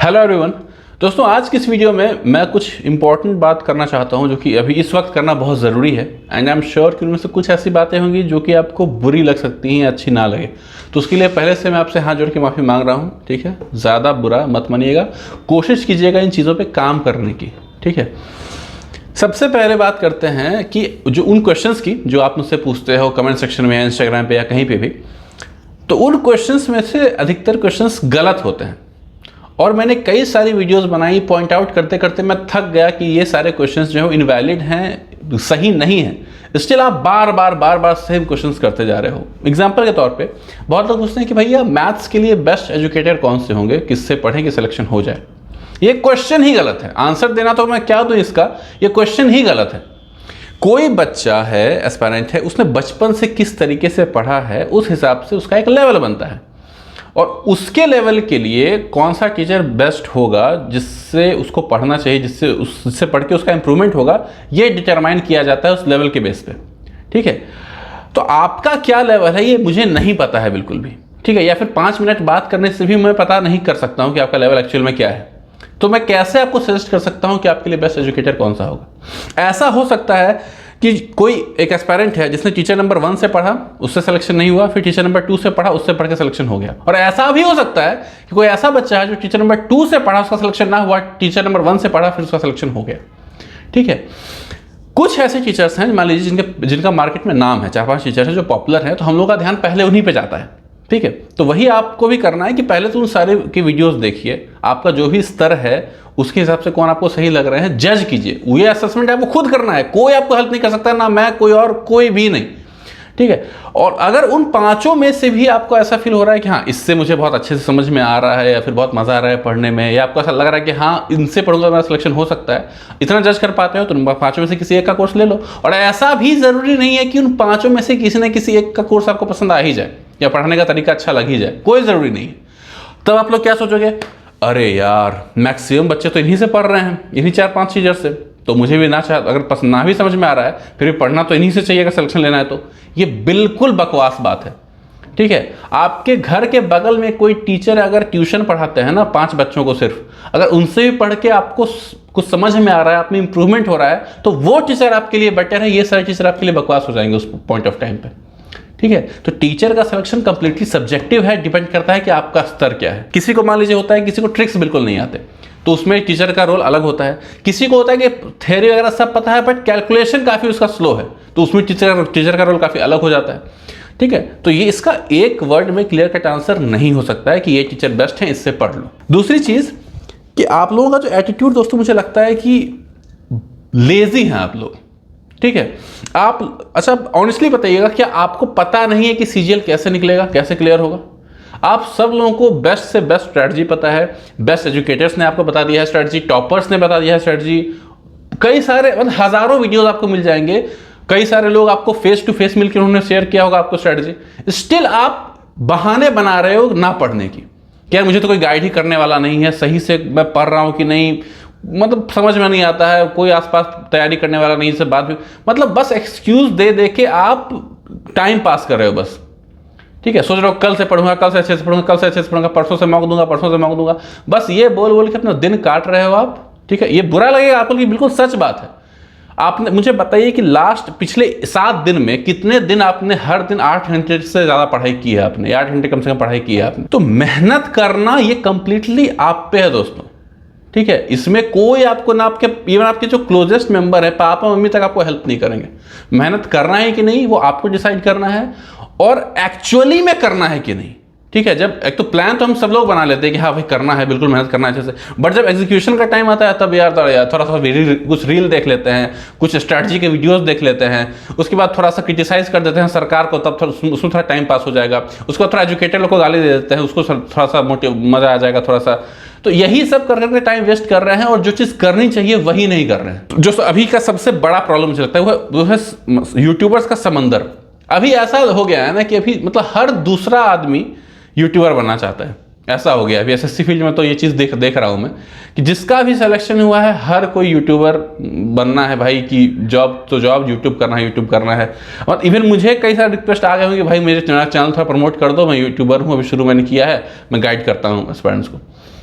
Hello everyone. दोस्तों, आज की इस वीडियो में मैं कुछ इंपॉर्टेंट बात करना चाहता हूं जो कि अभी इस वक्त करना बहुत ज़रूरी है। एंड आई एम श्योर कि उनमें से कुछ ऐसी बातें होंगी जो कि आपको बुरी लग सकती हैं, अच्छी ना लगे। तो उसके लिए पहले से मैं आपसे हाथ जोड़ के माफ़ी मांग रहा हूं, ठीक है। ज़्यादा बुरा मत मानिएगा, कोशिश कीजिएगा इन चीज़ों पर काम करने की, ठीक है। सबसे पहले बात करते हैं कि जो उन क्वेश्चंस की जो आप मुझसे पूछते हो कमेंट सेक्शन में या इंस्टाग्राम पे या कहीं पे भी, तो उन क्वेश्चंस में से अधिकतर क्वेश्चंस गलत होते हैं। और मैंने कई सारी वीडियोस बनाई, पॉइंट आउट करते करते मैं थक गया कि ये सारे क्वेश्चंस जो है इनवैलिड हैं, सही नहीं हैं। स्टिल आप बार बार सेम क्वेश्चंस करते जा रहे हो। एग्जांपल के तौर पे बहुत लोग पूछते हैं कि भैया मैथ्स के लिए बेस्ट एजुकेटर कौन से होंगे, किससे पढ़ें कि सिलेक्शन हो जाए। ये क्वेश्चन ही गलत है। आंसर देना तो मैं क्या दूं इसका, ये क्वेश्चन ही गलत है। कोई बच्चा है, एस्पायरेंट है, उसने बचपन से किस तरीके से पढ़ा है, उस हिसाब से उसका एक लेवल बनता है। और उसके लेवल के लिए कौन सा टीचर बेस्ट होगा, जिससे उसको पढ़ना चाहिए, जिससे उससे पढ़ के उसका इंप्रूवमेंट होगा, ये डिटरमाइन किया जाता है उस लेवल के बेस पे, ठीक है। तो आपका क्या लेवल है ये मुझे नहीं पता है बिल्कुल भी, ठीक है। या फिर 5 मिनट बात करने से भी मैं पता नहीं कर सकता हूँ कि आपका लेवल एक्चुअल में क्या है। तो मैं कैसे आपको सजेस्ट कर सकता हूँ कि आपके लिए बेस्ट एजुकेटर कौन सा होगा। ऐसा हो सकता है कि कोई एक एस्पायरेंट है जिसने टीचर नंबर 1 से पढ़ा, उससे सिलेक्शन नहीं हुआ, फिर टीचर नंबर 2 से पढ़ा, उससे पढ़ के सिलेक्शन हो गया। और ऐसा भी हो सकता है कि कोई ऐसा बच्चा है जो टीचर नंबर 2 से पढ़ा, उसका सिलेक्शन ना हुआ, टीचर नंबर 1 से पढ़ा, फिर उसका सिलेक्शन हो गया, ठीक है। कुछ ऐसे टीचर्स हैं, मान लीजिए जिनका मार्केट में नाम है, 4-5 टीचर्स हैं जो पॉपुलर हैं, तो हम लोग का ध्यान पहले उन्हीं पर जाता है, ठीक है। तो वही आपको भी करना है कि पहले तो उन सारे की वीडियोस देखिए, आपका जो भी स्तर है उसके हिसाब से कौन आपको सही लग रहे हैं जज कीजिए। ये असेसमेंट आपको खुद करना है, कोई आपको हेल्प नहीं कर सकता, ना मैं, कोई और, कोई भी नहीं, ठीक है। और अगर उन 5 में से भी आपको ऐसा फील हो रहा है कि हाँ इससे मुझे बहुत अच्छे से समझ में आ रहा है, या फिर बहुत मजा आ रहा है पढ़ने में, या आपको ऐसा लग रहा है कि हाँ इनसे पढ़ूंगा मेरा सिलेक्शन हो सकता है, इतना जज कर पाते हो, तो 5 में से किसी एक का कोर्स ले लो। और ऐसा भी जरूरी नहीं है कि उन 5 में से किसी न किसी एक का कोर्स आपको पसंद आ ही जाए या पढ़ने का तरीका अच्छा लग ही जाए, कोई जरूरी नहीं है। तब आप लोग क्या सोचोगे, अरे यार मैक्सिमम बच्चे तो इन्हीं से पढ़ रहे हैं, इन्हीं 4-5 टीचर से, तो मुझे भी ना अगर पसंद ना भी समझ में आ रहा है फिर भी पढ़ना तो इन्हीं से चाहिए अगर सिलेक्शन लेना है तो। ये बिल्कुल बकवास बात है, ठीक है। आपके घर के बगल में कोई टीचर अगर ट्यूशन पढ़ाते हैं ना 5 बच्चों को सिर्फ, अगर उनसे भी पढ़ के आपको कुछ समझ में आ रहा है, आप में इंप्रूवमेंट हो रहा है, तो वो टीचर आपके लिए बेटर है। ये सारे टीचर आपके लिए बकवास हो जाएंगे उस पॉइंट ऑफ टाइम पे, ठीक है। तो टीचर का सिलेक्शन कंप्लीटली सब्जेक्टिव है, डिपेंड करता है कि आपका स्तर क्या है। किसी को मान लीजिए होता है किसी को ट्रिक्स बिल्कुल नहीं आते, तो उसमें टीचर का रोल अलग होता है। किसी को होता है कि थ्योरी वगैरह सब पता है बट कैलकुलेशन काफी उसका स्लो है, तो उसमें टीचर का रोल काफी अलग हो जाता है, ठीक है। तो ये इसका एक वर्ड में क्लियर कट आंसर नहीं हो सकता है कि ये टीचर बेस्ट है, इससे पढ़ लो। दूसरी चीज कि आप लोगों का जो एटीट्यूड दोस्तों, मुझे लगता है कि लेजी हैं आप लोग, ठीक है। आप अच्छा ऑनेस्टली बताइएगा, क्या आपको पता नहीं है कि सीजीएल कैसे निकलेगा, कैसे क्लियर होगा? आप सब लोगों को बेस्ट से बेस्ट स्ट्रेटजी पता है, बेस्ट एजुकेटर्स ने आपको बता दिया है स्ट्रेटजी, टॉपर्स ने बता दिया है स्ट्रेटजी। कई सारे मतलब हजारों वीडियोस आपको मिल जाएंगे, कई सारे लोग आपको फेस टू फेस मिलकर उन्होंने शेयर किया होगा आपको स्ट्रेटजी। स्टिल आप बहाने बना रहे हो ना पढ़ने की। क्या मुझे तो कोई गाइड ही करने वाला नहीं है, सही से मैं पढ़ रहा हूं कि नहीं, मतलब समझ में नहीं आता है, कोई आसपास तैयारी करने वाला नहीं, से बात भी, मतलब बस एक्सक्यूज दे दे के आप टाइम पास कर रहे हो बस, ठीक है। सोच रहे हो कल से पढ़ूंगा, कल से अच्छे से पढ़ूंगा, कल से अच्छे से पढ़ूंगा, परसों से मौक दूंगा, परसों से मौक दूंगा, बस ये बोल बोल के अपना दिन काट रहे हो आप, ठीक है। ये बुरा लगेगा आपको कि बिल्कुल सच बात है। आपने मुझे बताइए कि पिछले 7 दिन में कितने दिन आपने हर दिन 8 घंटे से ज्यादा पढ़ाई की है आपने, 8 घंटे कम से कम पढ़ाई की है आपने। तो मेहनत करना ये कंप्लीटली आप पे है दोस्तों, ठीक है। इसमें कोई आपको ना, आपके इवन आपके जो क्लोजेस्ट मेंबर है, पापा मम्मी तक आपको हेल्प नहीं करेंगे। मेहनत करना है कि नहीं वो आपको डिसाइड करना है, और एक्चुअली में करना है कि नहीं, ठीक है। जब एक तो प्लान तो हम सब लोग बना लेते हैं कि हाँ भाई करना है, बिल्कुल मेहनत करना है अच्छे से, बट जब एग्जीक्यूशन का टाइम आता है तब यार थोड़ा सा कुछ रील देख लेते हैं, कुछ स्ट्रैटेजी के वीडियोस देख लेते हैं, उसके बाद थोड़ा सा क्रिटिसाइज कर देते हैं सरकार को, तब उसमें थोड़ा टाइम पास हो जाएगा। उसके बाद थोड़ा एजुकेटेड लोग को गाली दे देते हैं, उसको थोड़ा सा मजा आ जाएगा थोड़ा सा। तो यही सब कर करके टाइम वेस्ट कर रहे हैं, और जो चीज करनी चाहिए वही नहीं कर रहे हैं। जो अभी का सबसे बड़ा प्रॉब्लम मुझे लगता है वो है यूट्यूबर्स का समंदर। अभी ऐसा हो गया है ना कि अभी मतलब हर दूसरा आदमी यूट्यूबर बनना चाहता है, ऐसा हो गया अभी एसएससी फील्ड में। तो ये चीज़ देख रहा हूँ मैं कि जिसका भी सिलेक्शन हुआ है हर कोई यूट्यूबर बनना है भाई, कि जॉब तो जॉब, यूट्यूब करना है। और इवन मुझे कई सारे रिक्वेस्ट आ गए होंगे, भाई मेरे चैनल थोड़ा प्रमोट कर दो, मैं यूट्यूबर हूँ, अभी शुरू मैंने किया है, मैं गाइड करता हूँ स्टूडेंट्स को।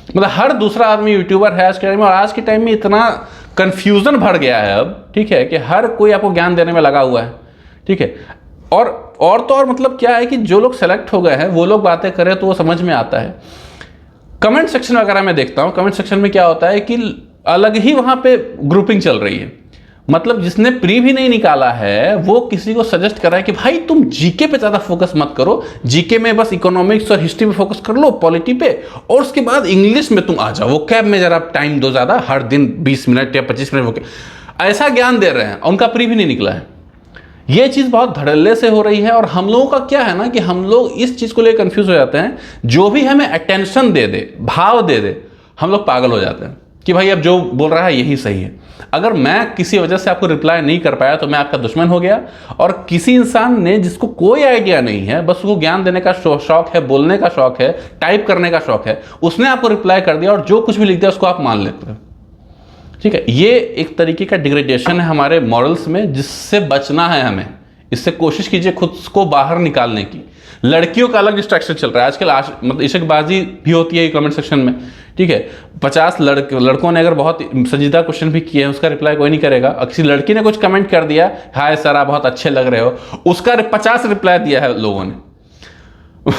मतलब हर दूसरा आदमी यूट्यूबर है आज के टाइम में, और आज के टाइम में इतना कंफ्यूजन भर गया है अब, ठीक है, कि हर कोई आपको ज्ञान देने में लगा हुआ है, ठीक है। और तो और मतलब क्या है कि जो लोग सेलेक्ट हो गए हैं वो लोग बातें करें तो वो समझ में आता है। कमेंट सेक्शन वगैरह में देखता हूँ, कमेंट सेक्शन में क्या होता है कि अलग ही वहाँ पे ग्रुपिंग चल रही है। मतलब जिसने प्री भी नहीं निकाला है वो किसी को सजेस्ट कर रहा है कि भाई तुम जीके पे ज़्यादा फोकस मत करो, जीके में बस इकोनॉमिक्स और हिस्ट्री पे फोकस कर लो, पॉलिटी पे, और उसके बाद इंग्लिश में तुम आ जाओ, वो कैब में जरा टाइम दो ज़्यादा, हर दिन 20 मिनट या 25 मिनट वो ऐसा ज्ञान दे रहे हैं, उनका प्री भी नहीं निकला है। ये चीज़ बहुत धड़ल्ले से हो रही है, और हम लोगों का क्या है ना कि हम लोग इस चीज़ को लेकर कंफ्यूज हो जाते हैं। जो भी हमें अटेंशन दे दे, भाव दे दे, हम लोग पागल हो जाते हैं कि भाई अब जो बोल रहा है यही सही है। अगर मैं किसी वजह से आपको रिप्लाई नहीं कर पाया तो मैं आपका दुश्मन हो गया, और किसी इंसान ने जिसको कोई आइडिया नहीं है, बस उसको ज्ञान देने का शौक है, बोलने का शौक है, टाइप करने का शौक है, उसने आपको रिप्लाई कर दिया और जो कुछ भी लिख दिया उसको आप मान लेते हो, ठीक है। ये एक तरीके का डिग्रेडेशन है हमारे मॉरल्स में, जिससे बचना है हमें। इससे कोशिश कीजिए खुद को बाहर निकालने की। लड़कियों का अलग डिस्ट्रैक्शन चल रहा है आजकल, मतलब इश्कबाजी भी होती है कमेंट सेक्शन में, ठीक है। 50 लड़कों ने अगर बहुत संजीदा क्वेश्चन भी किए हैं, उसका रिप्लाई कोई नहीं करेगा। किसी लड़की ने कुछ कमेंट कर दिया, हाय सर आप बहुत अच्छे लग रहे हो, उसका 50 रिप्लाई दिया है लोगों ने।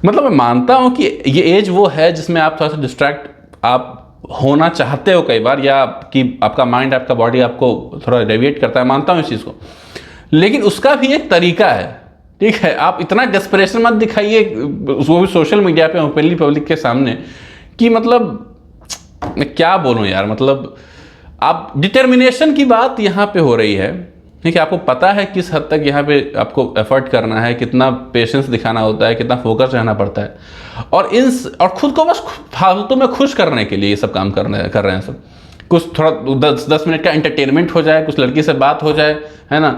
मतलब मैं मानता हूं कि ये एज वो है जिसमें आप थोड़ा सा डिस्ट्रैक्ट आप होना चाहते हो कई बार, या कि आपका माइंड, आपका बॉडी आपको थोड़ा डेविएट करता है, मानता हूं इस चीज़ को, लेकिन उसका भी एक तरीका है, ठीक है। आप इतना डेस्परेशन मत दिखाइए, वो भी सोशल मीडिया पे ओपनली पब्लिक के सामने, कि मतलब मैं क्या बोलूं यार। मतलब आप डिटर्मिनेशन की बात यहाँ पे हो रही है, ठीक है। आपको पता है किस हद तक यहाँ पे आपको एफर्ट करना है, कितना पेशेंस दिखाना होता है, कितना फोकस रहना पड़ता है, और खुद को बस फालतू में खुश करने के लिए ये सब काम कर रहे हैं सब। कुछ थोड़ा 10 मिनट का एंटरटेनमेंट हो जाए, कुछ लड़की से बात हो जाए, है ना,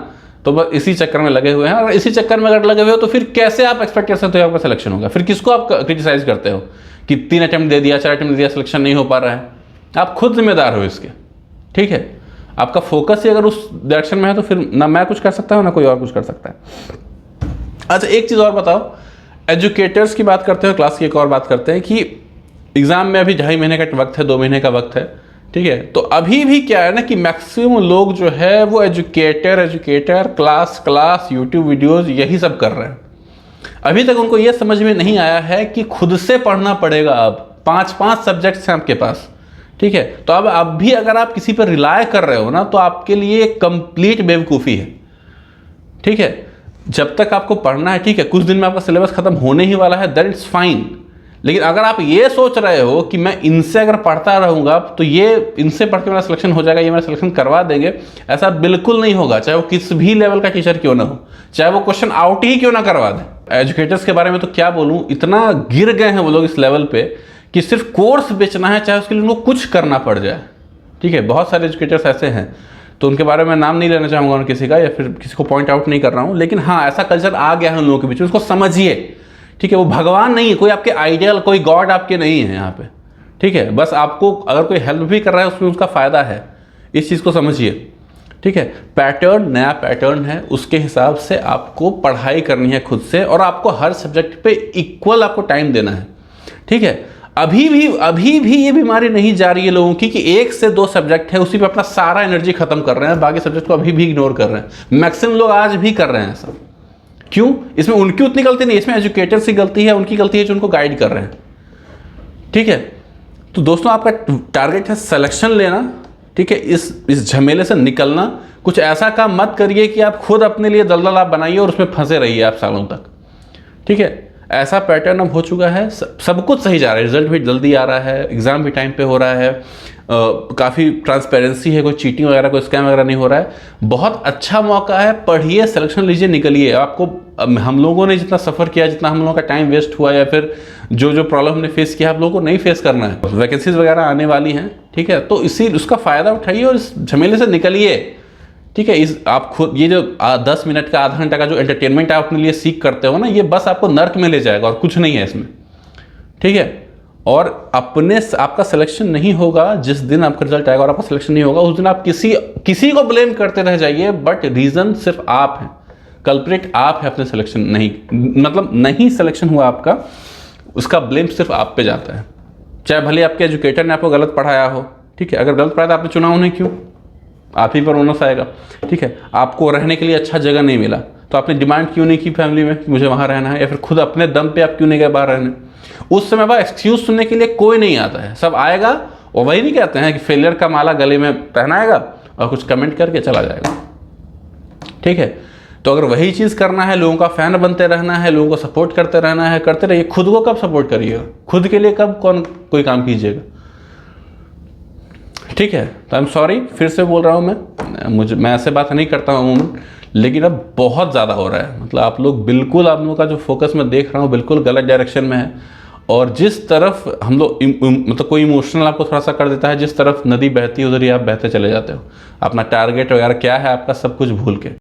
तो बस इसी चक्कर में लगे हुए हैं। और इसी चक्कर में अगर लगे हुए हो तो फिर कैसे आप एक्सपेक्ट कर सकते हो आपका सिलेक्शन होगा? फिर किसको आप क्रिटिसाइज करते हो कि 3 अटेम्प्ट दे दिया, 4 अटेम्प्ट दे दिया, सिलेक्शन नहीं हो पा रहा है? आप खुद जिम्मेदार हो इसके, ठीक है। आपका फोकस ही अगर उस डायरेक्शन में है तो फिर ना मैं कुछ कर सकता हूँ ना कोई और कुछ कर सकता है। अच्छा एक चीज़ और बताओ, एजुकेटर्स की बात करते हो, क्लास की एक और बात करते हैं कि एग्ज़ाम में अभी 2.5 महीने का वक्त है, 2 महीने का वक्त है, ठीक है। तो अभी भी क्या है ना कि मैक्सिमम लोग जो है वो एजुकेटर क्लास यूट्यूब वीडियोस यही सब कर रहे हैं। अभी तक उनको ये समझ में नहीं आया है कि खुद से पढ़ना पड़ेगा। अब 5 सब्जेक्ट्स हैं आपके पास, ठीक है। तो अब भी अगर आप किसी पर रिलाय कर रहे हो ना तो आपके लिए कंप्लीट बेवकूफ़ी है, ठीक है। जब तक आपको पढ़ना है, ठीक है, कुछ दिन में आपका सिलेबस खत्म होने ही वाला है, दैट इज फाइन। लेकिन अगर आप ये सोच रहे हो कि मैं इनसे अगर पढ़ता रहूँगा तो ये इनसे पढ़ के मेरा सिलेक्शन हो जाएगा, ये मेरा सिलेक्शन करवा देंगे, ऐसा बिल्कुल नहीं होगा। चाहे वो किस भी लेवल का टीचर क्यों ना हो, चाहे वो क्वेश्चन आउट ही क्यों ना करवा दे। एजुकेटर्स के बारे में तो क्या बोलूँ, इतना गिर गए हैं वो लोग इस लेवल पे कि सिर्फ कोर्स बेचना है, चाहे उसके लिए उनको कुछ करना पड़ जाए, ठीक है। बहुत सारे एजुकेटर्स ऐसे हैं, तो उनके बारे में नाम नहीं लेना चाहूँगा उन किसी का, या फिर किसी को पॉइंट आउट नहीं कर रहा हूँ, लेकिन हाँ ऐसा कल्चर आ गया है उन लोगों के बीच में, उसको समझिए, ठीक है। वो भगवान नहीं है, कोई आपके आइडियल, कोई गॉड आपके नहीं है यहाँ पे, ठीक है। बस आपको अगर कोई हेल्प भी कर रहा है उसमें उसका फ़ायदा है, इस चीज़ को समझिए, ठीक है। पैटर्न नया पैटर्न है, उसके हिसाब से आपको पढ़ाई करनी है खुद से, और आपको हर सब्जेक्ट पे इक्वल आपको टाइम देना है, ठीक है। अभी भी ये बीमारी नहीं जा रही है लोगों की कि 1 से 2 सब्जेक्ट है उसी पे अपना सारा एनर्जी खत्म कर रहे हैं, बाकी सब्जेक्ट को अभी भी इग्नोर कर रहे हैं। मैक्सिमम लोग आज भी कर रहे हैं सब। क्यों? इसमें उनकी उतनी गलती नहीं, इसमें एजुकेटर्स की गलती है, उनकी गलती है जो उनको गाइड कर रहे हैं, ठीक है। तो दोस्तों आपका टारगेट है सिलेक्शन लेना, ठीक है। इस झमेले से निकलना। कुछ ऐसा काम मत करिए कि आप खुद अपने लिए दलदल आप बनाइए और उसमें फंसे रहिए आप सालों तक, ठीक है। ऐसा पैटर्न अब हो चुका है, सब कुछ सही जा रहा है, रिजल्ट भी जल्दी आ रहा है, एग्ज़ाम भी टाइम पे हो रहा है, काफ़ी ट्रांसपेरेंसी है, कोई चीटिंग वगैरह, कोई स्कैम वगैरह नहीं हो रहा है। बहुत अच्छा मौका है, पढ़िए, सिलेक्शन लीजिए, निकलिए। आपको हम लोगों ने जितना सफ़र किया, जितना हम लोगों का टाइम वेस्ट हुआ, या फिर जो प्रॉब्लम हमने फेस किया, आप लोगों को नहीं फेस करना है। वैकेंसीज वगैरह आने वाली हैं, ठीक है। तो उसका फ़ायदा उठाइए और इस झमेले से निकलिए, ठीक है। आप खुद ये जो 10 मिनट का, आधा घंटा का जो एंटरटेनमेंट आप अपने लिए सीख करते हो ना, ये बस आपको नर्क में ले जाएगा और कुछ नहीं है इसमें, ठीक है। और आपका सिलेक्शन नहीं होगा जिस दिन आपका रिजल्ट आएगा और आपका सिलेक्शन नहीं होगा, उस दिन आप किसी को ब्लेम करते रह जाइए, बट रीज़न सिर्फ आप हैं, कल्प्रिट आप हैं अपने सिलेक्शन नहीं, मतलब नहीं सिलेक्शन हुआ आपका, उसका ब्लेम सिर्फ आप पे जाता है, चाहे भले आपके एजुकेटर ने आपको गलत पढ़ाया हो, ठीक है, अगर गलत पढ़ाया तो आपने चुना उन्हें क्यों, आप ही पर ओनस आएगा, ठीक है। आपको रहने के लिए अच्छा जगह नहीं मिला तो आपने डिमांड क्यों नहीं की फैमिली में कि मुझे वहाँ रहना है, या फिर खुद अपने दम पे आप क्यों नहीं गए बाहर रहने। उस समय वह एक्सक्यूज सुनने के लिए कोई नहीं आता है, सब आएगा और वही नहीं कहते हैं कि फेलियर का माला गले में पहनाएगा और कुछ कमेंट करके चला जाएगा, ठीक है। तो अगर वही चीज़ करना है, लोगों का फैन बनते रहना है, लोगों को सपोर्ट करते रहना है, करते रहिए। खुद को कब सपोर्ट करिएगा, खुद के लिए कब कोई काम कीजिएगा, ठीक है। तो आई एम सॉरी, फिर से बोल रहा हूँ, मैं ऐसे बात नहीं करता हूँ अमूमन, लेकिन अब बहुत ज़्यादा हो रहा है। मतलब आप लोगों का जो फोकस मैं देख रहा हूँ बिल्कुल गलत डायरेक्शन में है। और जिस तरफ हम लोग मतलब कोई इमोशनल आपको थोड़ा सा कर देता है, जिस तरफ नदी बहती है उधर ही आप बहते चले जाते हो, अपना टारगेट वगैरह क्या है आपका सब कुछ भूल के।